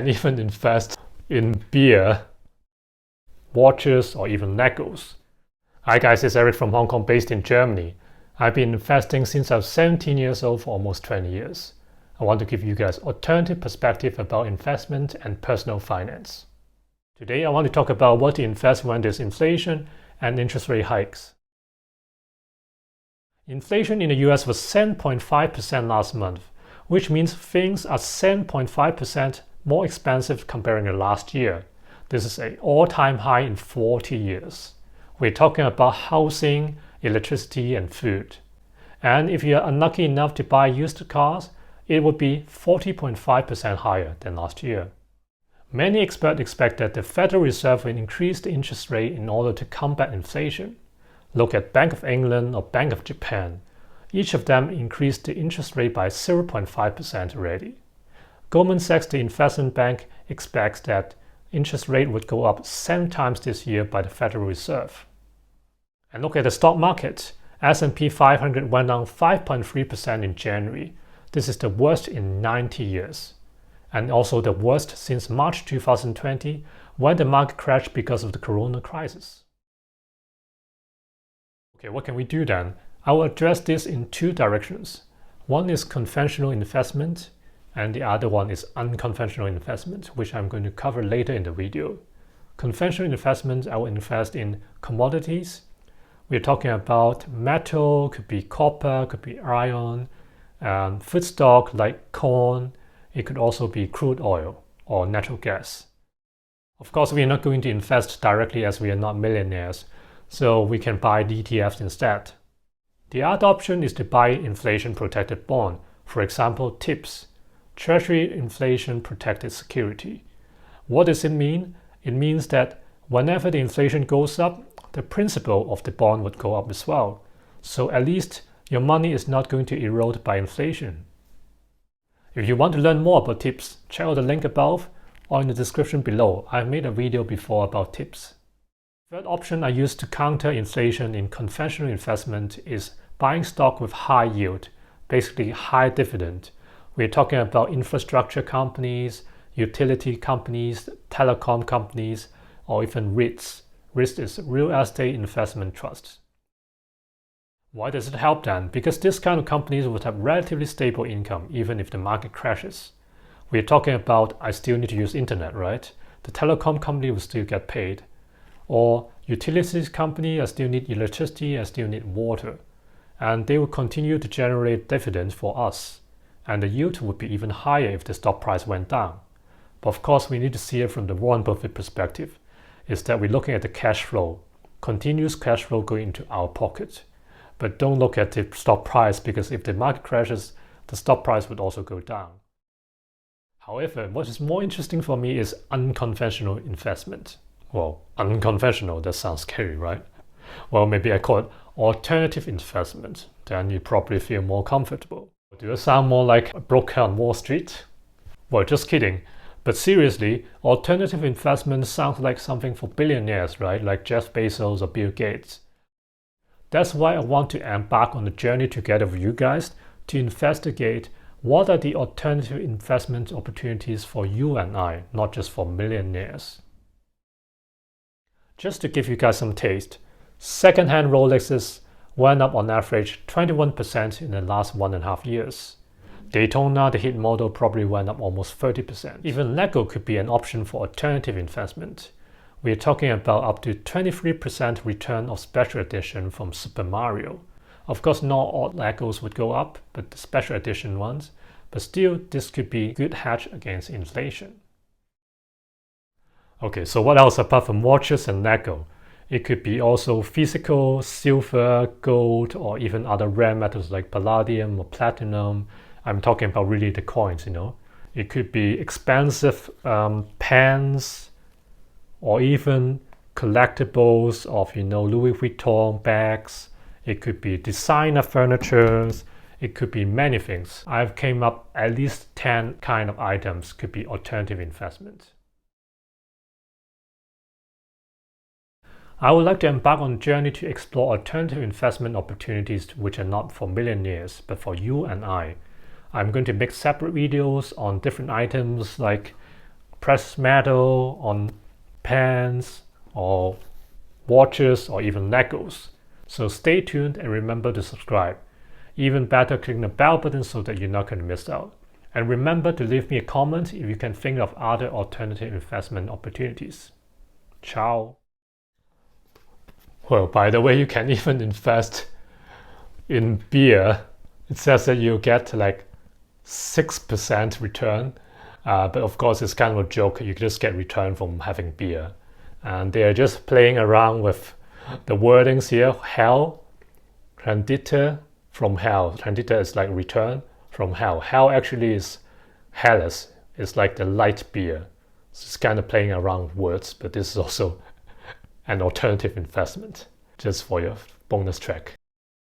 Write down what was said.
and even invest in beer, watches, or even Legos. Hi guys, it's Eric from Hong Kong based in Germany. I've been investing since I was 17 years old for almost 20 years. I want to give you guys alternative perspective about investment and personal finance. Today I want to talk about what to invest when there's inflation and interest rate hikes. Inflation in the US was 7.5% last month, which means things are 7.5% more expensive comparing to last year. This is an all-time high in 40 years. We're talking about housing, electricity, and food. And if you're unlucky enough to buy used cars, it would be 40.5% higher than last year. Many experts expect that the Federal Reserve will increase the interest rate in order to combat inflation. Look at Bank of England or Bank of Japan. Each of them increased the interest rate by 0.5% already. Goldman Sachs, the investment bank, expects that interest rate would go up 7 times this year by the Federal Reserve. And look at the stock market. S&P 500 went down 5.3% in January. This is the worst in 90 years. And also the worst since March 2020, when the market crashed because of the corona crisis. Okay, what can we do then? I will address this in 2 directions. One is conventional investment, and the other one is unconventional investment, which I'm going to cover later in the video. Conventional investment, I will invest in commodities. We're talking about metal, could be copper, could be iron, food stock like corn. It could also be crude oil or natural gas. Of course, we are not going to invest directly as we are not millionaires, so we can buy ETFs instead. The other option is to buy inflation-protected bond, for example, TIPS, Treasury Inflation Protected Security. What does it mean? It means that whenever the inflation goes up, the principal of the bond would go up as well. So at least your money is not going to erode by inflation. If you want to learn more about TIPS, check out the link above or in the description below. I've made a video before about TIPS. Third option I use to counter inflation in conventional investment is buying stock with high yield, basically high dividend. We're talking about infrastructure companies, utility companies, telecom companies, or even REITs. REITs is real estate investment trusts. Why does it help then? Because this kind of companies would have relatively stable income even if the market crashes. We're talking about I still need to use internet, right? The telecom company will still get paid. Or utilities company, I still need electricity, I still need water. And they will continue to generate dividends for us. And the yield would be even higher if the stock price went down. But of course, we need to see it from the Warren Buffett perspective, is that we're looking at the cash flow, continuous cash flow going into our pocket. But don't look at the stock price, because if the market crashes, the stock price would also go down. However, what is more interesting for me is unconventional investment. Well, unconventional, that sounds scary, right? Well, maybe I call it alternative investment. Then you probably feel more comfortable. Do I sound more like a broker on Wall Street? Well, just kidding. But seriously, alternative investment sounds like something for billionaires, right? Like Jeff Bezos or Bill Gates. That's why I want to embark on the journey together with you guys to investigate what are the alternative investment opportunities for you and I, not just for millionaires. Just to give you guys some taste, second-hand Rolexes went up on average 21% in the last 1.5 years. Daytona, the hit model, probably went up almost 30%. Even Lego could be an option for alternative investment. We're talking about up to 23% return of special edition from Super Mario. Of course, not all Legos would go up, but the special edition ones. But still, this could be a good hedge against inflation. Okay, so what else apart from watches and Lego? It could be also physical, silver, gold, or even other rare metals like palladium or platinum. I'm talking about really the coins, you know. It could be expensive pens, or even collectibles of, Louis Vuitton bags. It could be designer furniture. It could be many things. I've came up at least 10 kind of items could be alternative investments. I would like to embark on a journey to explore alternative investment opportunities which are not for millionaires, but for you and I. I'm going to make separate videos on different items like precious metal, on pens, or watches, or even Legos. So stay tuned and remember to subscribe. Even better, click the bell button so that you're not going to miss out. And remember to leave me a comment if you can think of other alternative investment opportunities. Ciao. Well, by the way, you can even invest in beer. It says that you'll get like 6% return. But of course, it's kind of a joke. You just get return from having beer. And they're just playing around with the wordings here. Hell, rendite from hell. Rendite is like return from hell. Hell actually is Helles. It's like the light beer. So it's kind of playing around with words, but this is also an alternative investment, just for your bonus track.